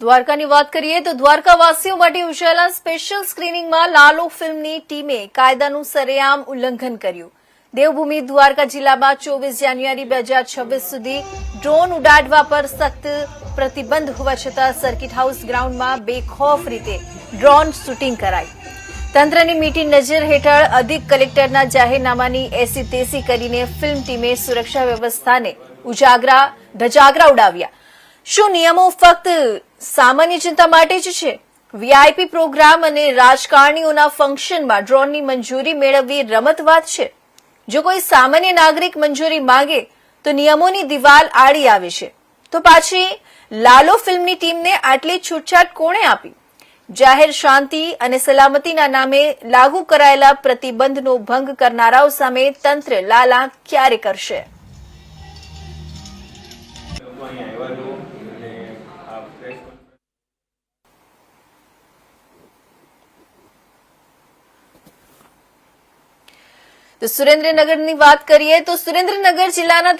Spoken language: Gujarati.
દ્વારકાની વાત કરીએ તો દ્વારકાવાસીઓ માટે યોજાયેલા સ્પેશિયલ સ્ક્રીનિંગમાં લાલો ફિલ્મની ટીમે કાયદાનું સરેઆમ ઉલ્લંઘન કર્યું। દેવભૂમિ દ્વારકા જિલ્લામાં 24 જાન્યુઆરી 2026 સુધી ડ્રોન ઉડાડવા પર સખ્ત પ્રતિબંધ હોવા છતાં સર્કિટ હાઉસ ગ્રાઉન્ડમાં બેખૌફ રીતે ડ્રોન શૂટિંગ કરાઈ। તંત્રની મીઠી નજર હેઠળ અધિક કલેક્ટરના જાહેરનામાની એસી તેસી કરીને ફિલ્મ ટીમે સુરક્ષા વ્યવસ્થાને ધજાગરા ઉડાવ્યા। શું નિયમો ફક્ત સામાન્ય જનતા માટે જ છે? વીઆઈપી પ્રોગ્રામ અને રાજકારણીઓના ફંક્શનમાં ડ્રોનની મંજૂરી મેળવવી રમતવાત છે? જો કોઈ સામાન્ય નાગરિક મંજૂરી માંગે તો નિયમોની દિવાલ આડી આવે છે, તો પાછી લાલો ફિલ્મની ટીમને આટલી છૂટછાટ કોણે આપી? જાહેર શાંતિ અને સલામતીના નામે લાગુ કરાયેલા પ્રતિબંધનો ભંગ કરનારાઓ સામે તંત્ર લાલા ક્યારે કરશે? તો સુરેન્દ્રનગરની વાત કરીએ તો સુરેન્દ્રનગર જિલ્લાના